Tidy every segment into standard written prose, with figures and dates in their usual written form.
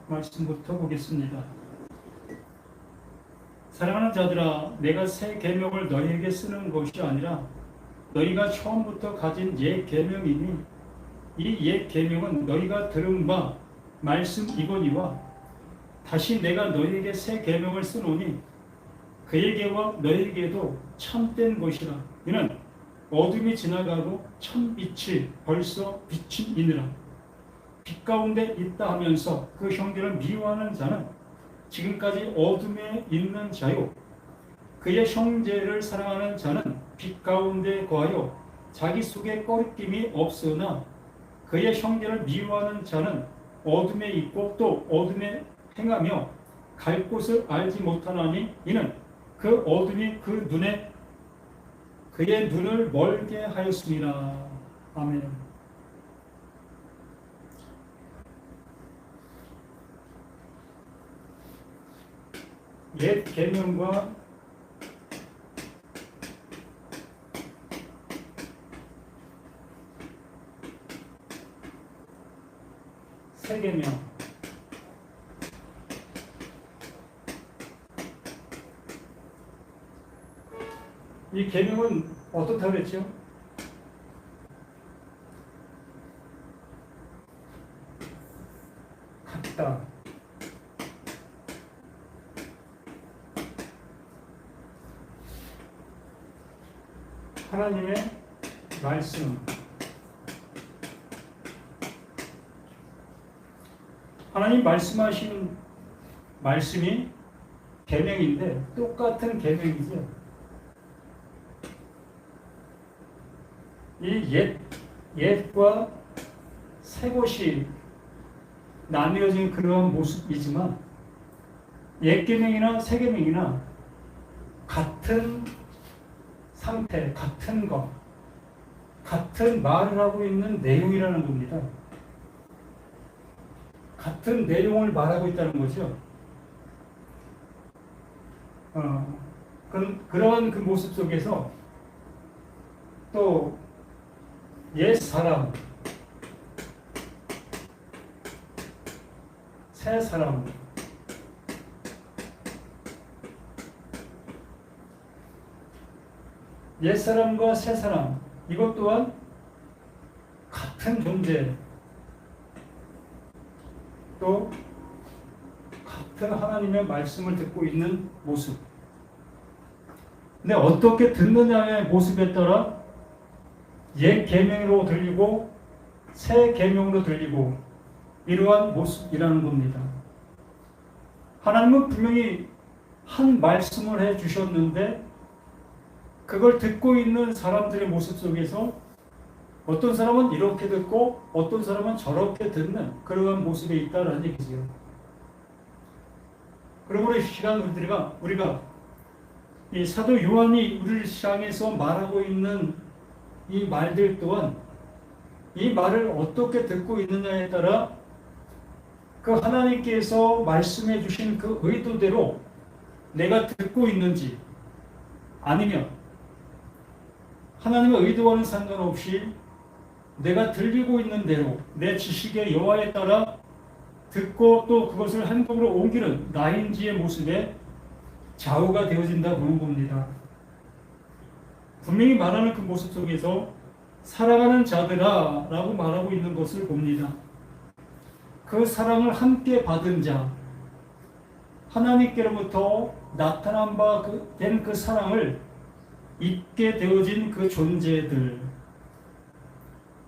말씀부터 보겠습니다. 사랑하는 자들아, 내가 새 계명을 너희에게 쓰는 것이 아니라 너희가 처음부터 가진 옛 계명이니 이 옛 계명은 너희가 들은 바 말씀이거니와 다시 내가 너희에게 새 계명을 쓰노니 그에게와 너희에게도 참된 것이라. 이는 어둠이 지나가고 참 빛이 벌써 비치니라. 빛 가운데 있다 하면서 그 형제를 미워하는 자는 지금까지 어둠에 있는 자요, 그의 형제를 사랑하는 자는 빛 가운데 거하여 자기 속에 꺼리낌이 없으나 그의 형제를 미워하는 자는 어둠에 있고 또 어둠에 행하며 갈 곳을 알지 못하나니 이는 그 어둠이 그의 눈을 멀게 하였습니다. 아멘. 옛 계명과 새 계명, 이 계명은 어떻다고 그랬죠? 같다. 하나님의 말씀, 하나님 말씀하신 말씀이 계명인데 똑같은 계명이죠. 이 옛과 새 것이 나뉘어진 그러한 모습이지만 옛 계명이나 새 계명이나 같은 상태, 같은 것, 같은 말을 하고 있는 내용이라는 겁니다. 같은 내용을 말하고 있다는 거죠. 그러한 그 모습 속에서 또 옛 사람, 새 사람, 옛 사람과 새 사람, 이것 또한 같은 존재, 또 같은 하나님의 말씀을 듣고 있는 모습. 근데 어떻게 듣느냐의 모습에 따라 옛 계명으로 들리고 새 계명으로 들리고 이러한 모습이라는 겁니다. 하나님은 분명히 한 말씀을 해 주셨는데 그걸 듣고 있는 사람들의 모습 속에서 어떤 사람은 이렇게 듣고 어떤 사람은 저렇게 듣는 그러한 모습에 있다라는 얘기죠. 그러므로 이 시간 우리가 이 사도 요한이 우리를 향해서 말하고 있는 이 말들 또한 이 말을 어떻게 듣고 있느냐에 따라 그 하나님께서 말씀해 주신 그 의도대로 내가 듣고 있는지 아니면 하나님의 의도와는 상관없이 내가 들리고 있는 대로 내 지식의 여하에 따라 듣고 또 그것을 행동으로 옮기는 나인지의 모습에 좌우가 되어진다 보는 겁니다. 분명히 말하는 그 모습 속에서 사랑하는 자들아 라고 말하고 있는 것을 봅니다. 그 사랑을 함께 받은 자, 하나님께로부터 나타난 바 된 그 사랑을 입게 되어진 그 존재들,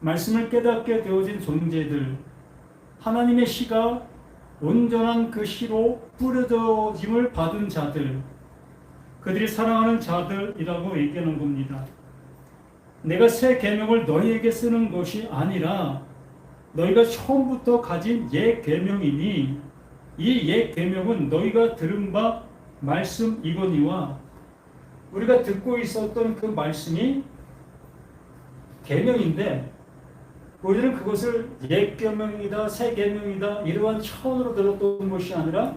말씀을 깨닫게 되어진 존재들, 하나님의 시가 온전한 그 시로 뿌려짐을 받은 자들, 그들이 사랑하는 자들이라고 얘기하는 겁니다. 내가 새 계명을 너희에게 쓰는 것이 아니라 너희가 처음부터 가진 옛 계명이니 이 옛 계명은 너희가 들은 바 말씀이거니와. 우리가 듣고 있었던 그 말씀이 계명인데 우리는 그것을 옛 계명이다, 새 계명이다 이러한 차원으로 들었던 것이 아니라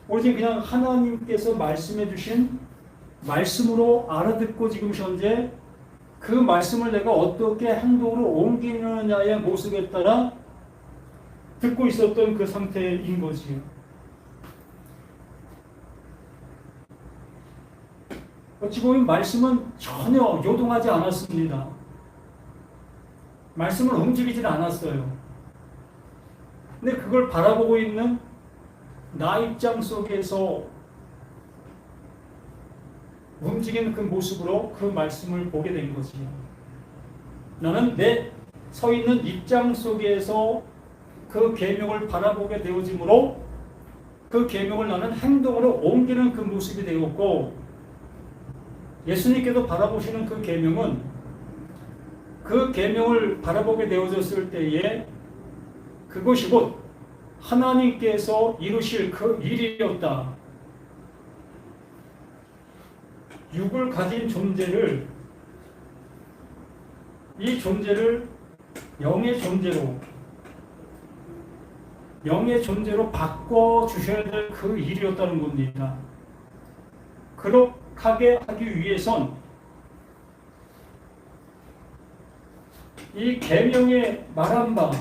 오직 그냥 하나님께서 말씀해 주신 말씀으로 알아듣고 지금 현재 그 말씀을 내가 어떻게 행동으로 옮기느냐의 모습에 따라 듣고 있었던 그 상태인 거지요. 어찌 보면 말씀은 전혀 요동하지 않았습니다. 말씀을 움직이질 않았어요. 근데 그걸 바라보고 있는 나 입장 속에서 움직이는 그 모습으로 그 말씀을 보게 된 거지요. 나는 내 서 있는 입장 속에서 그 계명을 바라보게 되어지므로 그 계명을 나는 행동으로 옮기는 그 모습이 되었고, 예수님께서 바라보시는 그 계명은 그 계명을 바라보게 되어졌을 때에 그것이 곧 하나님께서 이루실 그 일이었다. 육을 가진 존재를, 이 존재를 영의 존재로 바꿔 주셔야 될 그 일이었다는 겁니다. 그렇게 하기 위해선 이 계명에 말한 바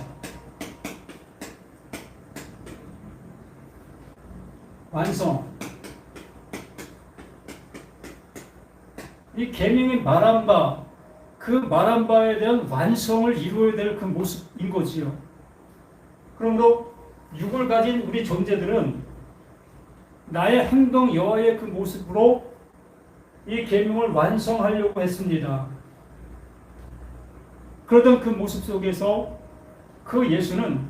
완성, 이 계명에 말한 바, 그 말한 바에 대한 완성을 이루어야 될 그 모습인 거지요. 그러므로 육을 가진 우리 존재들은 나의 행동 여하의 그 모습으로 이 계명을 완성하려고 했습니다. 그러던 그 모습 속에서 그 예수는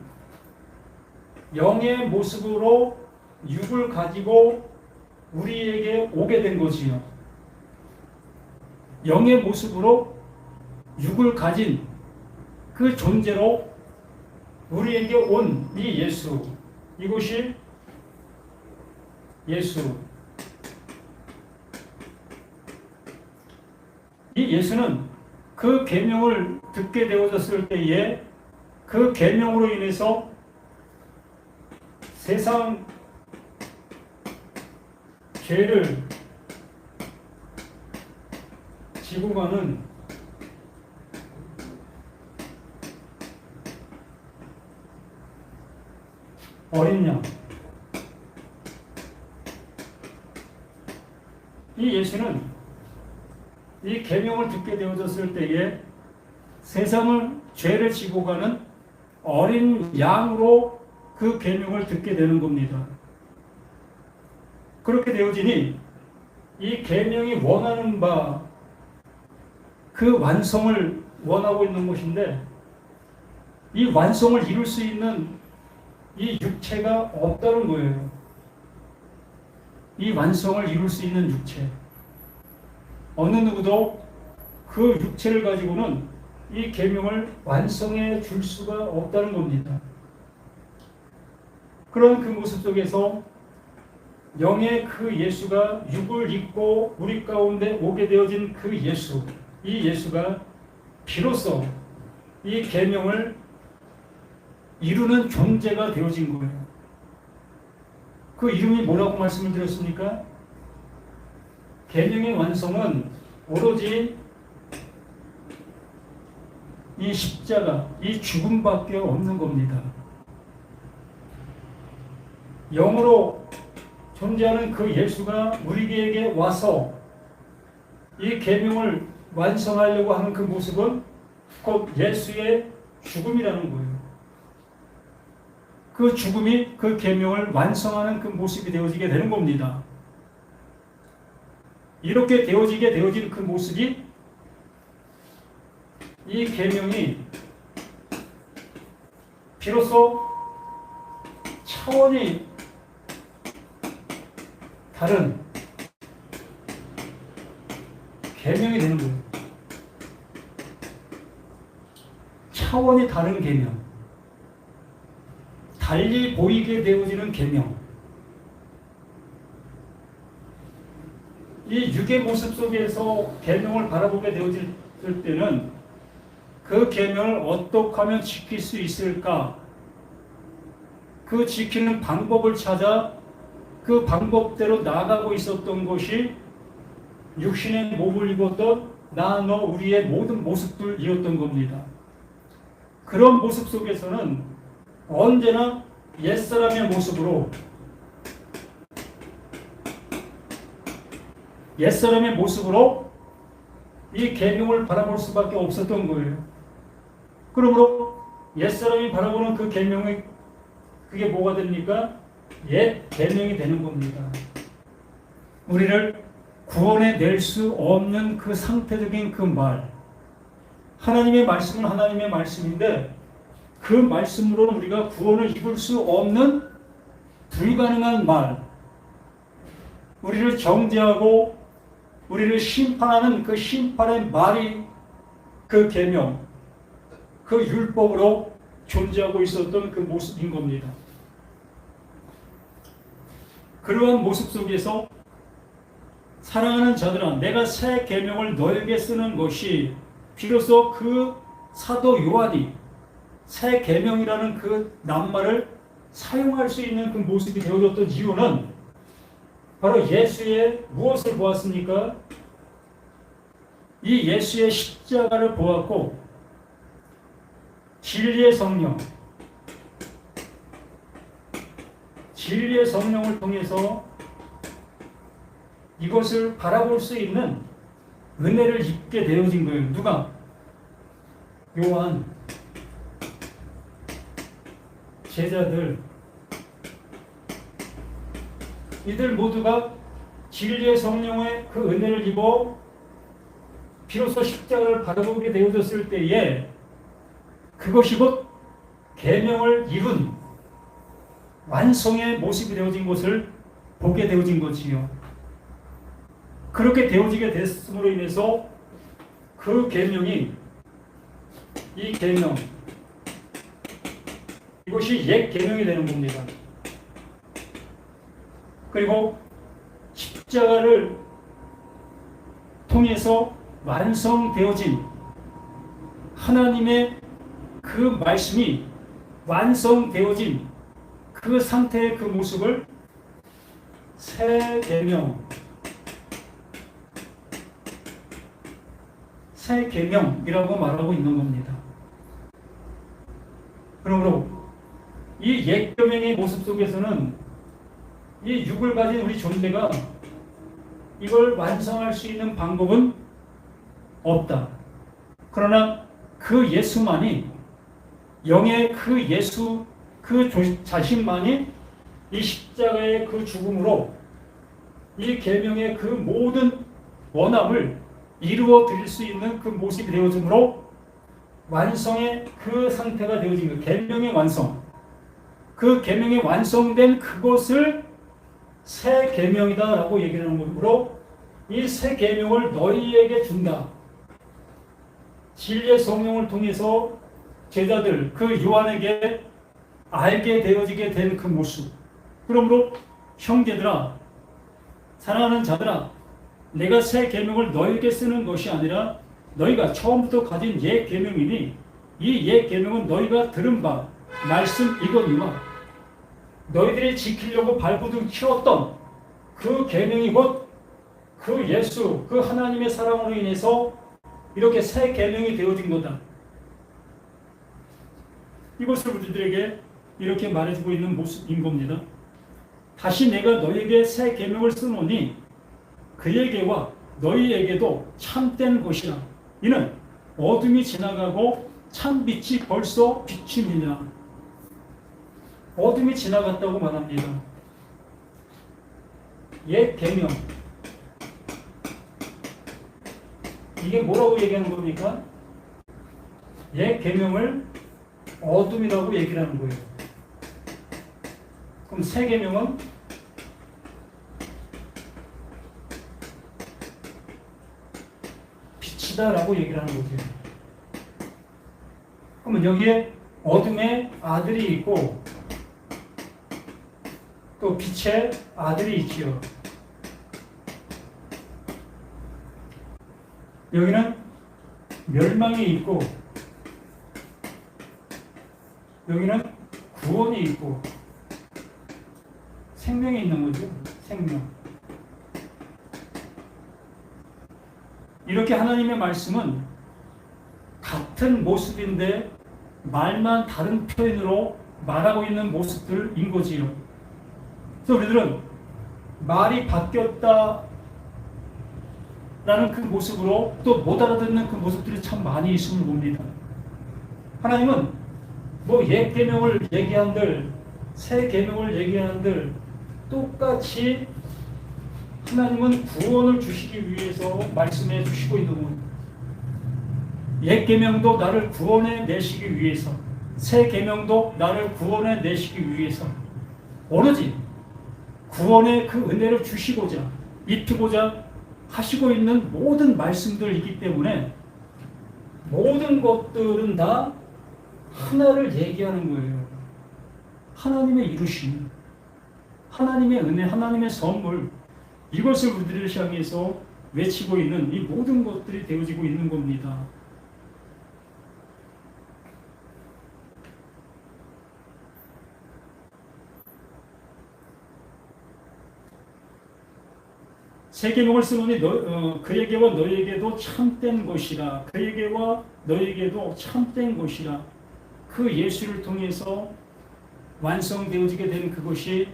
영의 모습으로 육을 가지고 우리에게 오게 된 거지요. 영의 모습으로 육을 가진 그 존재로 우리에게 온 이 예수, 이것이 예수. 이 예수는 그 계명을 듣게 되어졌을 때에 그 계명으로 인해서 세상 죄를 지고 가는 어린 양, 이 예수는 이 계명을 듣게 되어졌을 때에 세상을 죄를 지고 가는 어린 양으로 그 계명을 듣게 되는 겁니다. 그렇게 되어지니 이 계명이 원하는 바 그 완성을 원하고 있는 것인데, 이 완성을 이룰 수 있는 이 육체가 없다는 거예요. 이 완성을 이룰 수 있는 육체, 어느 누구도 그 육체를 가지고는 이 계명을 완성해 줄 수가 없다는 겁니다. 그런 그 모습 속에서 영의 그 예수가 육을 입고 우리 가운데 오게 되어진 그 예수, 이 예수가 비로소 이 계명을 이루는 존재가 되어진 거예요. 그 이름이 뭐라고 말씀을 드렸습니까? 계명의 완성은 오로지 이 십자가, 이 죽음밖에 없는 겁니다. 영으로 존재하는 그 예수가 우리에게 와서 이 계명을 완성하려고 하는 그 모습은 곧 예수의 죽음이라는 거예요. 그 죽음이 그 계명을 완성하는 그 모습이 되어지게 되는 겁니다. 이렇게 되어진 그 모습이 이 계명이 비로소 차원이 다른 계명이 되는 거예요. 차원이 다른 계명, 달리 보이게 되어지는 계명. 이 육의 모습 속에서 계명을 바라보게 되어질 때는 그 계명을 어떻게 하면 지킬 수 있을까? 그 지키는 방법을 찾아 그 방법대로 나아가고 있었던 것이 육신의 몸을 입었던 나, 너, 우리의 모든 모습들이었던 겁니다. 그런 모습 속에서는 언제나 옛사람의 모습으로 이 계명을 바라볼 수밖에 없었던 거예요. 그러므로 옛사람이 바라보는 그 계명이 그게 뭐가 됩니까? 옛 계명이 되는 겁니다. 우리를 구원해 낼 수 없는 그 상태적인 그 말, 하나님의 말씀은 하나님의 말씀인데 그 말씀으로는 우리가 구원을 입을 수 없는 불가능한 말, 우리를 정죄하고 우리를 심판하는 그 심판의 말이 그 계명, 그 율법으로 존재하고 있었던 그 모습인 겁니다. 그러한 모습 속에서 사랑하는 자들아, 내가 새 계명을 너에게 쓰는 것이 비로소 그 사도 요한이 새 계명이라는 그 낱말을 사용할 수 있는 그 모습이 되어졌던 이유는 바로 예수의 무엇을 보았습니까? 이 예수의 십자가를 보았고 진리의 성령을 통해서 이것을 바라볼 수 있는 은혜를 입게 되어진 거예요. 누가? 요한, 제자들, 이들 모두가 진리의 성령의 그 은혜를 입어 비로소 십자가를 바라보게 되어졌을 때에 그것이 곧 계명을 이룬 완성의 모습이 되어진 것을 보게 되어진 것이요. 그렇게 되어지게 됐음으로 인해서 그 계명이, 이 계명, 이것이 옛 계명이 되는 겁니다. 그리고 십자가를 통해서 완성되어진 하나님의 그 말씀이 완성되어진 그 상태의 그 모습을 새 계명이라고 말하고 있는 겁니다. 그러므로 이 옛 계명의 모습 속에서는 이 육을 가진 우리 존재가 이걸 완성할 수 있는 방법은 없다. 그러나 그 예수만이, 영의 그 예수 그 자신만이 이 십자가의 그 죽음으로 이 계명의 그 모든 원함을 이루어 드릴 수 있는 그 모습이 되어지므로 완성의 그 상태가 되어진 그 계명의 완성, 그 계명이 완성된 그것을 새 계명이다라고 얘기를 하는 거므로 이 새 계명을 너희에게 준다. 진리의 성령을 통해서 제자들 그 요한에게 알게 되어지게 된 그 모습. 그러므로 형제들아, 사랑하는 자들아, 내가 새 계명을 너희에게 쓰는 것이 아니라 너희가 처음부터 가진 옛 계명이니 이 옛 계명은 너희가 들은 바 말씀 이거니와 너희들이 지키려고 발부둥 키웠던 그 계명이 곧 그 예수, 그 하나님의 사랑으로 인해서 이렇게 새 계명이 되어진 거다. 이것을 우리들에게 이렇게 말해주고 있는 모습인 겁니다. 다시 내가 너희에게 새 계명을 쓰노니 그에게와 너희에게도 참된 것이라. 이는 어둠이 지나가고 참 빛이 벌써 비춤이냐. 어둠이 지나갔다고 말합니다. 옛 계명, 이게 뭐라고 얘기하는 겁니까? 옛 계명을 어둠이라고 얘기를 하는 거예요. 그럼 새 계명은 빛이다라고 얘기를 하는 거죠. 그러면 여기에 어둠의 아들이 있고 또 빛의 아들이 있지요. 여기는 멸망이 있고 여기는 구원이 있고 생명이 있는 거죠. 생명. 이렇게 하나님의 말씀은 같은 모습인데 말만 다른 표현으로 말하고 있는 모습들인 거지요. 그래서 우리들은 말이 바뀌었다라는 그 모습으로 또 못 알아듣는 그 모습들이 참 많이 있음을 봅니다. 하나님은 뭐 옛 계명을 얘기한들 새 계명을 얘기한들 똑같이 하나님은 구원을 주시기 위해서 말씀해 주시고 있는 겁니다. 옛 계명도 나를 구원해 내시기 위해서, 새 계명도 나를 구원해 내시기 위해서 오로지 구원의 그 은혜를 주시고자 입히고자 하시고 있는 모든 말씀들이기 때문에 모든 것들은 다 하나를 얘기하는 거예요. 하나님의 이루심, 하나님의 은혜, 하나님의 선물, 이것을 우리들을 향해서 외치고 있는 이 모든 것들이 되어지고 있는 겁니다. 새 계명을 쓰노니 그에게와 너에게도 참된 것이라. 그에게와 너에게도 참된 것이라. 그 예수를 통해서 완성되어지게 된 그것이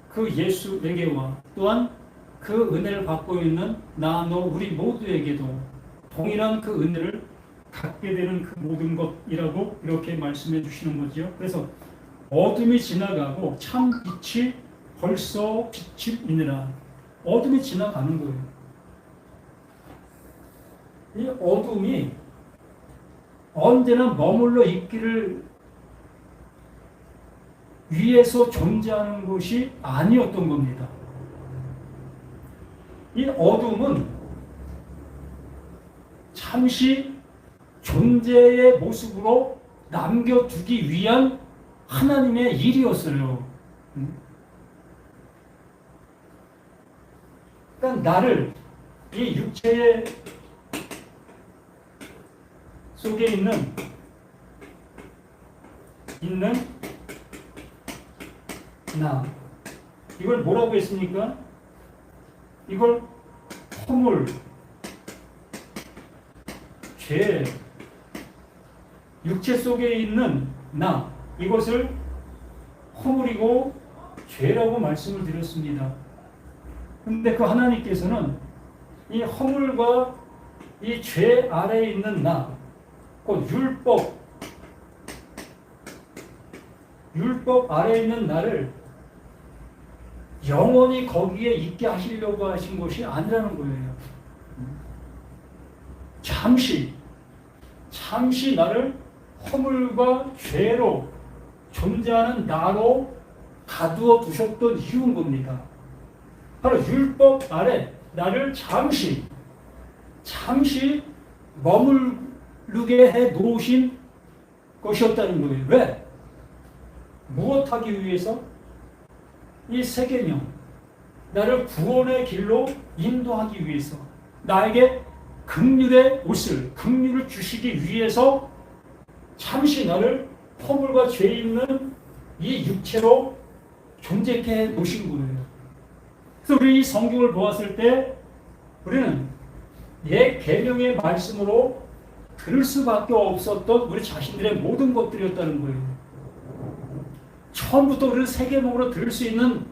그 예수에게와 또한 그 은혜를 받고 있는 나, 너, 우리 모두에게도 동일한 그 은혜를 갖게 되는 그 모든 것이라고 이렇게 말씀해 주시는 거죠. 그래서 어둠이 지나가고 참 빛이 벌써 비치니라. 어둠이 지나가는 거예요. 이 어둠이 언제나 머물러 있기를 위해서 존재하는 것이 아니었던 겁니다. 이 어둠은 잠시 존재의 모습으로 남겨두기 위한 하나님의 일이었어요. 그러니까 나를 이 육체의 속에 있는 나, 이걸 뭐라고 했습니까? 이걸 허물, 죄, 육체 속에 있는 나, 이것을 허물이고 죄라고 말씀을 드렸습니다. 근데 그 하나님께서는 이 허물과 이 죄 아래에 있는 나, 곧 율법 아래에 있는 나를 영원히 거기에 있게 하시려고 하신 것이 아니라는 거예요. 잠시 나를 허물과 죄로 존재하는 나로 가두어 두셨던 이유인 겁니다. 바로 율법 아래 나를 잠시 머물르게 해 놓으신 것이었다는 거예요. 왜? 무엇하기 위해서? 이 새 계명, 나를 구원의 길로 인도하기 위해서, 나에게 긍휼을 주시기 위해서 잠시 나를 허물과 죄 있는 이 육체로 존재케 해 놓으신 거예요. 그래서 우리 이 성경을 보았을 때 우리는 옛 계명의 말씀으로 들을 수밖에 없었던 우리 자신들의 모든 것들이었다는 거예요. 처음부터 우리는 새 계명으로 들을 수 있는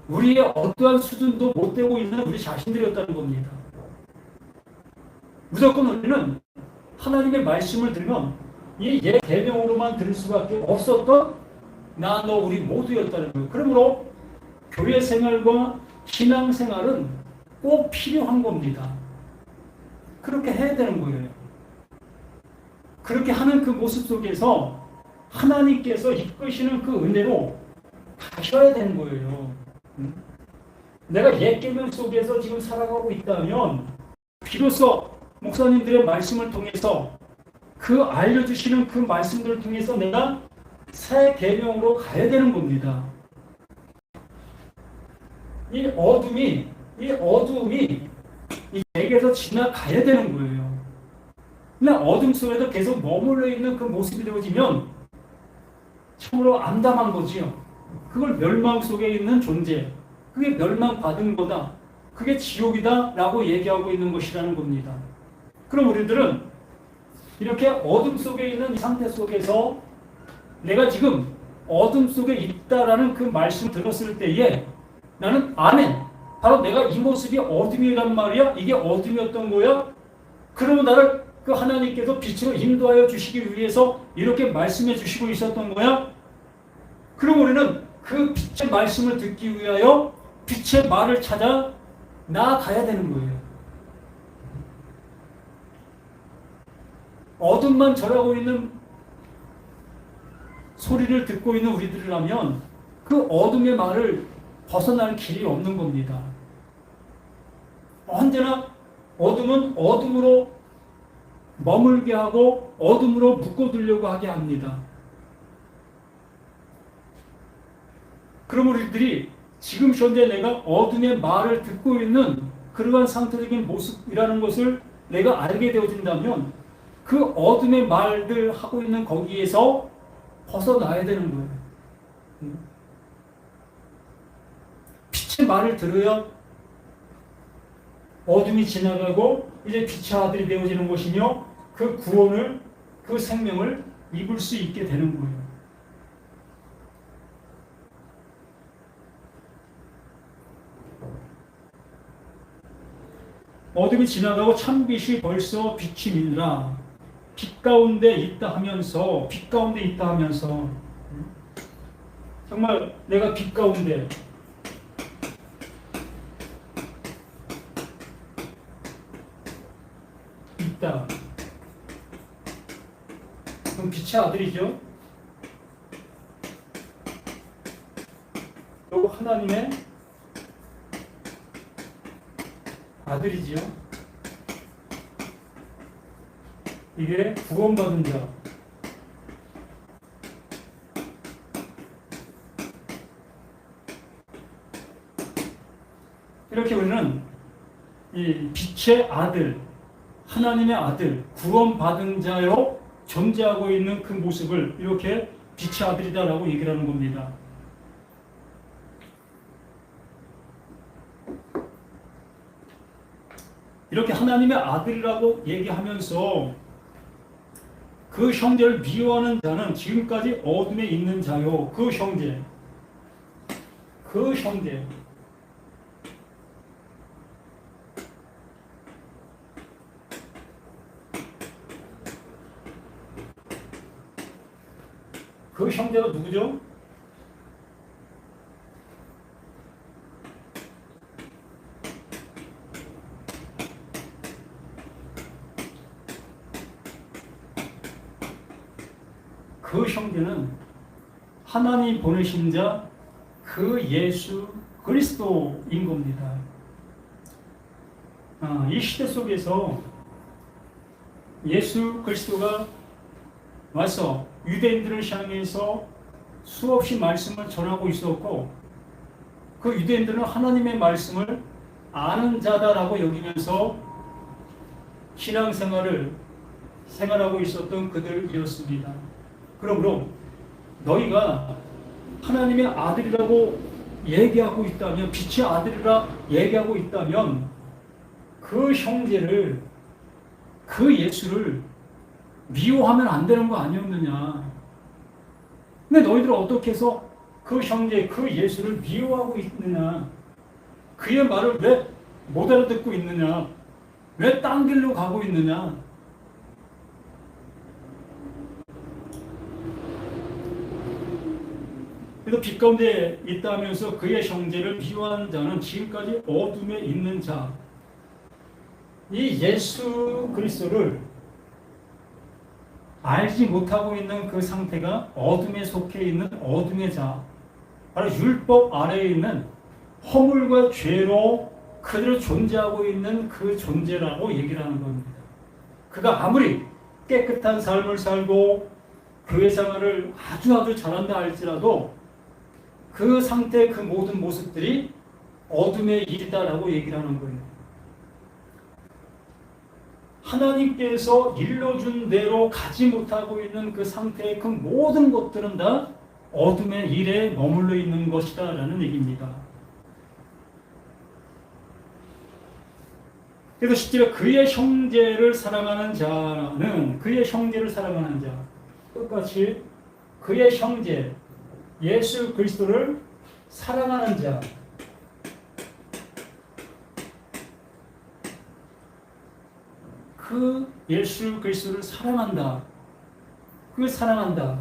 우리의 어떠한 수준도 못 되고 있는 우리 자신들이었다는 겁니다. 무조건 우리는 하나님의 말씀을 들으면 이 옛 계명으로만 들을 수밖에 없었던 나, 너, 우리 모두였다는 거예요. 그러므로 교회 생활과 신앙 생활은 꼭 필요한 겁니다. 그렇게 해야 되는 거예요. 그렇게 하는 그 모습 속에서 하나님께서 이끄시는 그 은혜로 가셔야 되는 거예요. 내가 옛 계명 속에서 지금 살아가고 있다면 비로소 목사님들의 말씀을 통해서 그 알려주시는 그 말씀들을 통해서 내가 새 계명으로 가야 되는 겁니다. 이 어둠이 이 내게서 지나가야 되는 거예요. 그냥 어둠 속에서 계속 머물러 있는 그 모습이 되어지면 참으로 암담한 거지요. 그걸 멸망 속에 있는 존재, 그게 멸망받은 거다, 그게 지옥이다 라고 얘기하고 있는 것이라는 겁니다. 그럼 우리들은 이렇게 어둠 속에 있는 이 상태 속에서 내가 지금 어둠 속에 있다라는 그 말씀 들었을 때에 나는 아멘. 바로 내가 이 모습이 어둠이란 말이야. 이게 어둠이었던 거야. 그러면 나를 그 하나님께서 빛으로 인도하여 주시기 위해서 이렇게 말씀해 주시고 있었던 거야. 그럼 우리는 그 빛의 말씀을 듣기 위하여 빛의 말을 찾아 나아가야 되는 거예요. 어둠만 절하고 있는 소리를 듣고 있는 우리들이라면 그 어둠의 말을 벗어날 길이 없는 겁니다. 언제나 어둠은 어둠으로 머물게 하고 어둠으로 묶어두려고 하게 합니다. 그럼 우리들이 지금 현재 내가 어둠의 말을 듣고 있는 그러한 상태적인 모습이라는 것을 내가 알게 되어진다면 그 어둠의 말들 하고 있는 거기에서 벗어나야 되는 거예요. 빛의 말을 들어야 어둠이 지나가고 이제 빛의 아들이 되어지는 것이며 그 구원을, 그 생명을 입을 수 있게 되는 거예요. 어둠이 지나가고 참빛이 벌써 빛이 밀라. 빛 가운데 있다 하면서, 빛 가운데 있다 하면서, 정말 내가 빛 가운데 있다. 그럼 빛의 아들이죠. 또 하나님의 아들이지요. 이게 구원받은 자. 이렇게 우리는 이 빛의 아들, 하나님의 아들, 구원받은 자로 존재하고 있는 그 모습을 이렇게 빛의 아들이다라고 얘기를 하는 겁니다. 이렇게 하나님의 아들이라고 얘기하면서 그 형제를 미워하는 자는 지금까지 어둠에 있는 자요. 그 형제. 그 형제. 그 형제가 누구죠? 그 형제는 하나님 보내신 자, 그 예수 그리스도인 겁니다. 이 시대 속에서 예수 그리스도가 와서 유대인들을 향해서 수없이 말씀을 전하고 있었고, 그 유대인들은 하나님의 말씀을 아는 자다라고 여기면서 신앙생활을 생활하고 있었던 그들이었습니다. 그러므로 너희가 하나님의 아들이라고 얘기하고 있다면, 빛의 아들이라 얘기하고 있다면 그 형제를, 그 예수를 미워하면 안 되는 거 아니었느냐. 근데 너희들은 어떻게 해서 그 형제, 그 예수를 미워하고 있느냐. 그의 말을 왜 못 알아듣고 있느냐. 왜 딴 길로 가고 있느냐. 그래서 빛 가운데 있다 하면서 그의 형제를 미워하는 자는 지금까지 어둠에 있는 자. 이 예수 그리스도를 알지 못하고 있는 그 상태가 어둠에 속해 있는 어둠의 자, 바로 율법 아래에 있는 허물과 죄로 그대로 존재하고 있는 그 존재라고 얘기를 하는 겁니다. 그가 아무리 깨끗한 삶을 살고 교회 생활을 아주 잘한다 할지라도 그 상태의 그 모든 모습들이 어둠의 일이다라고 얘기를 하는 거예요. 하나님께서 일러준 대로 가지 못하고 있는 그 상태의 그 모든 것들은 다 어둠의 일에 머물러 있는 것이다 라는 얘기입니다. 그래서 실제로 그의 형제를 사랑하는 자는, 그의 형제를 사랑하는 자, 똑같이 그의 형제, 예수 그리스도를 사랑하는 자. 그 예수 그리스도를 사랑한다. 그 사랑한다.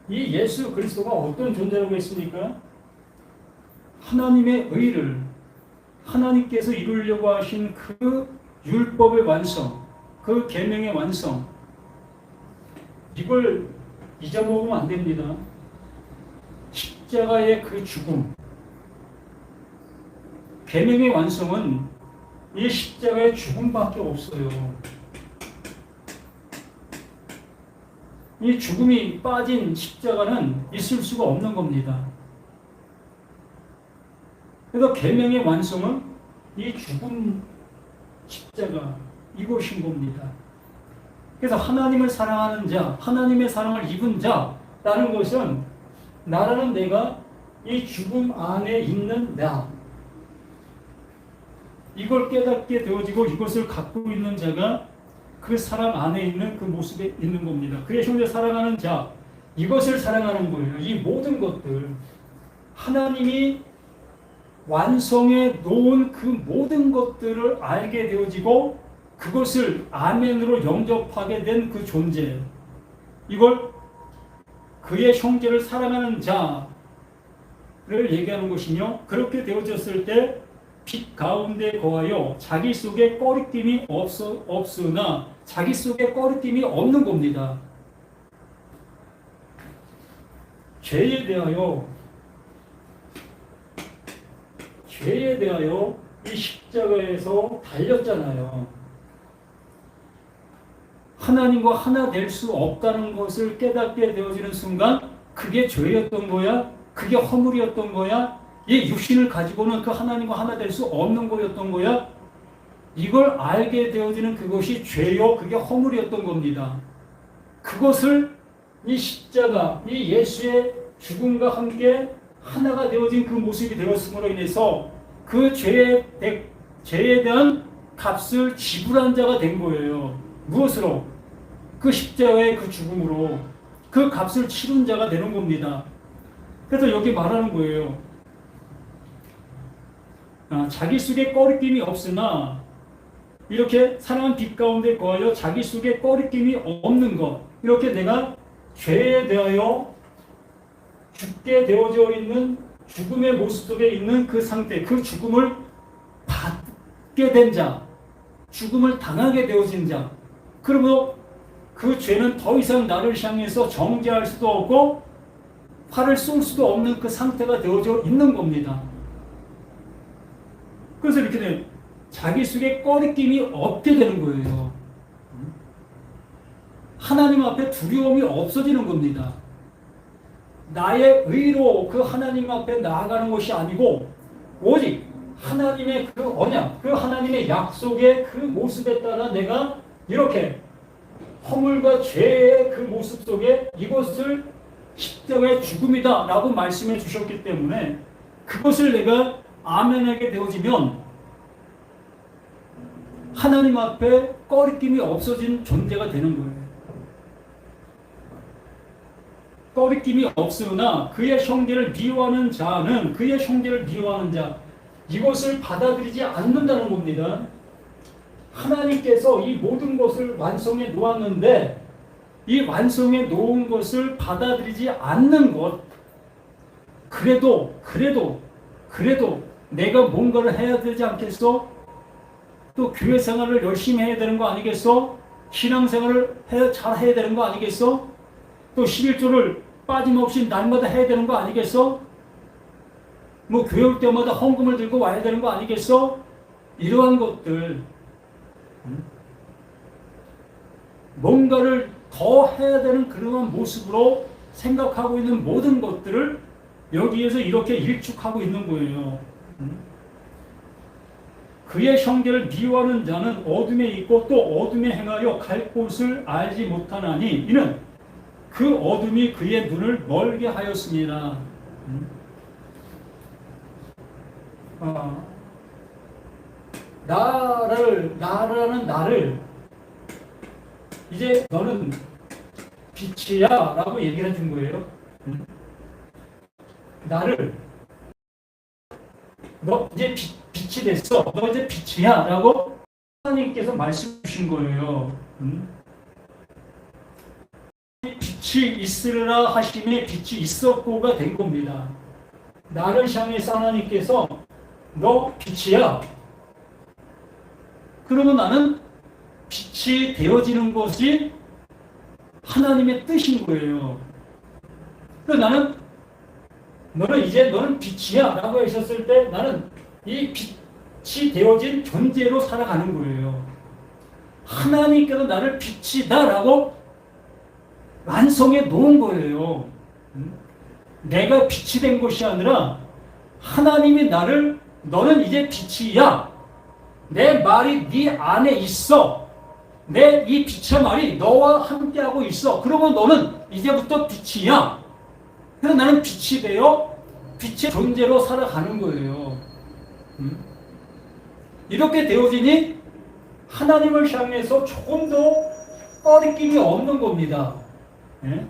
이 예수 그리스도가 어떤 존재라고 했습니까? 하나님의 의를 하나님께서 이루려고 하신 그 율법의 완성, 그 계명의 완성, 이걸 잊어먹으면 안 됩니다. 십자가의 그 죽음, 계명의 완성은 이 십자가의 죽음밖에 없어요. 이 죽음이 빠진 십자가는 있을 수가 없는 겁니다. 그래서 계명의 완성은 이 죽음 십자가 이것인 겁니다. 그래서 하나님을 사랑하는 자, 하나님의 사랑을 입은 자라는 것은 나라는 내가 이 죽음 안에 있는 나, 이걸 깨닫게 되어지고 이것을 갖고 있는 자가 그 사랑 안에 있는 그 모습에 있는 겁니다. 그의 형제 사랑하는 자, 이것을 사랑하는 거예요. 이 모든 것들, 하나님이 완성해 놓은 그 모든 것들을 알게 되어지고 그것을 아멘으로 영접하게 된 그 존재, 이걸 그의 형제를 사랑하는 자를 얘기하는 것이며, 그렇게 되어졌을 때 빛 가운데 거하여 자기 속에 꺼리낌이 없으나 자기 속에 꺼리낌이 없는 겁니다. 죄에 대하여 이 십자가에서 달렸잖아요. 하나님과 하나 될 수 없다는 것을 깨닫게 되어지는 순간 그게 죄였던 거야? 그게 허물이었던 거야? 이 육신을 가지고는 그 하나님과 하나 될 수 없는 거였던 거야? 이걸 알게 되어지는 그것이 죄요, 그게 허물이었던 겁니다. 그것을 이 십자가, 이 예수의 죽음과 함께 하나가 되어진 그 모습이 되었음으로 인해서 그 죄에 대한 값을 지불한 자가 된 거예요. 무엇으로? 그 십자가의 그 죽음으로 그 값을 치른 자가 되는 겁니다. 그래서 여기 말하는 거예요. 자기 속에 꺼리낌이 없으나, 이렇게 사랑한 빛 가운데 거하여 자기 속에 꺼리낌이 없는 것, 이렇게 내가 죄에 대하여 죽게 되어져 있는 죽음의 모습 속에 있는 그 상태, 그 죽음을 받게 된 자, 죽음을 당하게 되어진 자, 그러므로 그 죄는 더 이상 나를 향해서 정죄할 수도 없고 화를 쏠 수도 없는 그 상태가 되어져 있는 겁니다. 그래서 이렇게 자기 속에 꺼리낌이 없게 되는 거예요. 하나님 앞에 두려움이 없어지는 겁니다. 나의 의로 그 하나님 앞에 나아가는 것이 아니고 오직 하나님의 그 언약, 그 하나님의 약속의 그 모습에 따라 내가 이렇게 허물과 죄의 그 모습 속에 이것을 십자가의 죽음이다 라고 말씀해 주셨기 때문에 그것을 내가 아멘하게 되어지면 하나님 앞에 꺼리낌이 없어진 존재가 되는 거예요. 꺼리낌이 없으나 그의 형제를 미워하는 자는, 그의 형제를 미워하는 자, 이것을 받아들이지 않는다는 겁니다. 하나님께서 이 모든 것을 완성해 놓았는데 이 완성해 놓은 것을 받아들이지 않는 것, 그래도 내가 뭔가를 해야 되지 않겠어? 또 교회 생활을 열심히 해야 되는 거 아니겠어? 신앙 생활을 잘 해야 되는 거 아니겠어? 또 11조를 빠짐없이 날마다 해야 되는 거 아니겠어? 뭐 교회 올 때마다 헌금을 들고 와야 되는 거 아니겠어? 이러한 것들, 뭔가를 더 해야 되는 그러한 모습으로 생각하고 있는 모든 것들을 여기에서 이렇게 일축하고 있는 거예요. 그의 형제를 미워하는 자는 어둠에 있고 또 어둠에 행하여 갈 곳을 알지 못하나니 이는 그 어둠이 그의 눈을 멀게 하였습니다. 나라는 나를 이제 너는 빛이야 라고 얘기를 해준 거예요. 나를 너 이제 빛이 됐어. 너 이제 빛이야. 라고 하나님께서 말씀 주신 거예요. 빛이 있으리라 하심에 빛이 있었고가 된 겁니다. 나를 향해서 하나님께서 너 빛이야. 그러면 나는 빛이 되어지는 것이 하나님의 뜻인 거예요. 그래서 나는 너는 빛이야 라고 하셨을 때 나는 이 빛이 되어진 존재로 살아가는 거예요. 하나님께서 나를 빛이다 라고 완성해 놓은 거예요. 내가 빛이 된 것이 아니라 하나님이 너는 이제 빛이야. 내 말이 네 안에 있어. 내 이 빛의 말이 너와 함께하고 있어. 그러면 너는 이제부터 빛이야. 그래서 나는 빛이 되어 빛의 존재로 살아가는 거예요. 이렇게 되어지니 하나님을 향해서 조금 더 꺼리낌이 없는 겁니다. 예?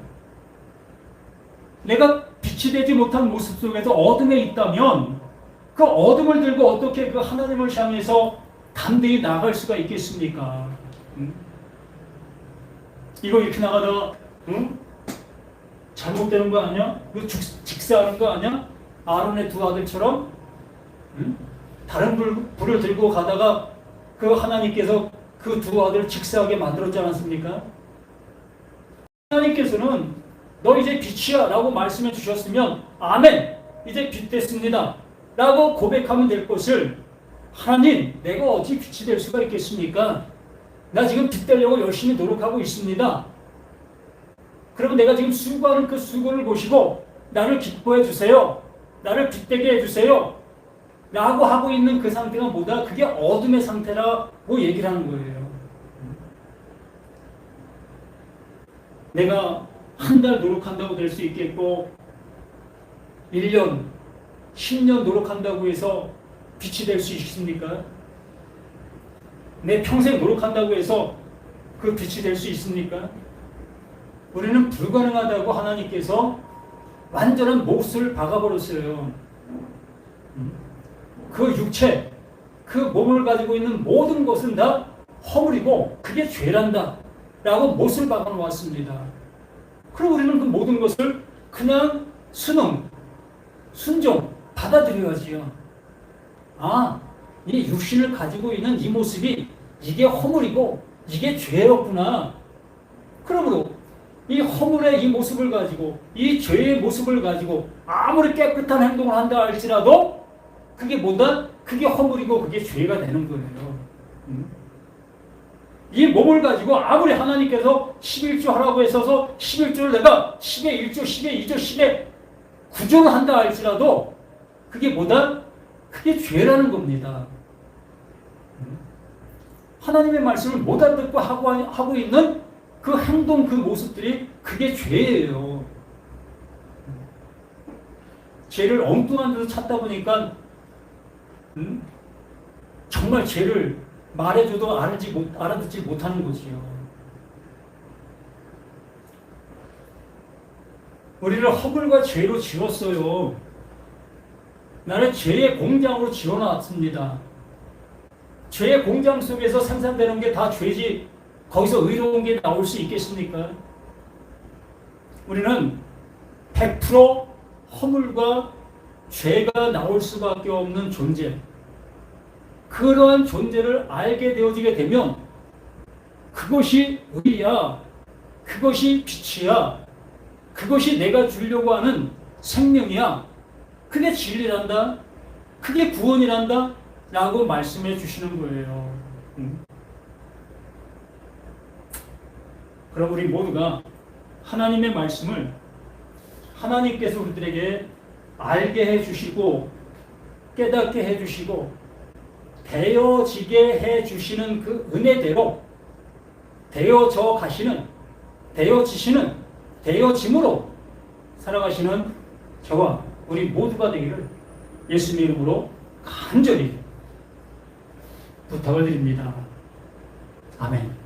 내가 빛이 되지 못한 모습 속에서 어둠에 있다면 그 어둠을 들고 어떻게 그 하나님을 향해서 담대히 나아갈 수가 있겠습니까? 이거 이렇게 나가다가 잘못되는 거 아니야? 이거 직사하는 거 아니야? 아론의 두 아들처럼 다른 불을 들고 가다가 그 하나님께서 그 두 아들을 직사하게 만들었지 않았습니까? 하나님께서는 너 이제 빛이야 라고 말씀해 주셨으면 아멘 이제 빛 됐습니다 라고 고백하면 될 것을 하나님 내가 어찌 빛이 될 수가 있겠습니까? 나 지금 빛 되려고 열심히 노력하고 있습니다. 그러면 내가 지금 수고하는 그 수고를 보시고 나를 기뻐해 주세요. 나를 빛되게 해주세요. 라고 하고 있는 그 상태가 뭐다? 그게 어둠의 상태라고 얘기를 하는 거예요. 내가 한 달 노력한다고 될 수 있겠고 1년, 10년 노력한다고 해서 빛이 될 수 있습니까? 내 평생 노력한다고 해서 그 빛이 될 수 있습니까? 우리는 불가능하다고 하나님께서 완전한 못을 박아버렸어요. 그 육체, 그 몸을 가지고 있는 모든 것은 다 허물이고 그게 죄란다 라고 못을 박아놓았습니다. 그럼 우리는 그 모든 것을 그냥 순종, 받아들여야지요. 아, 이 육신을 가지고 있는 이 모습이 이게 허물이고 이게 죄였구나. 그러므로 이 허물의 이 모습을 가지고 이 죄의 모습을 가지고 아무리 깨끗한 행동을 한다 할지라도 그게 뭐다? 그게 허물이고 그게 죄가 되는 거예요. 이 몸을 가지고 아무리 하나님께서 11조 하라고 했어서 11조를 내가 10의 1조, 10의 2조, 10의 9조를 한다 할지라도 그게 뭐다? 그게 죄라는 겁니다. 하나님의 말씀을 못 알아듣고 하고 있는 그 행동, 그 모습들이 그게 죄예요. 죄를 엉뚱한 데서 찾다 보니까 정말 죄를 말해줘도 알아듣지 못하는 거지요. 우리를 허물과 죄로 지었어요. 나는 죄의 공장으로 지어놨습니다. 죄의 공장 속에서 생산되는 게 다 죄지 거기서 의로운 게 나올 수 있겠습니까? 우리는 100% 허물과 죄가 나올 수밖에 없는 존재. 그러한 존재를 알게 되어지게 되면 그것이 의야, 그것이 빛이야, 그것이 내가 주려고 하는 생명이야. 그게 진리란다. 그게 구원이란다. 라고 말씀해 주시는 거예요. 그럼 우리 모두가 하나님의 말씀을 하나님께서 우리들에게 알게 해주시고 깨닫게 해주시고 되어지게 해주시는 그 은혜대로 되어져 가시는, 되어지시는, 되어짐으로 살아가시는 저와 우리 모두가 되기를 예수님의 이름으로 간절히 부탁을 드립니다. 아멘.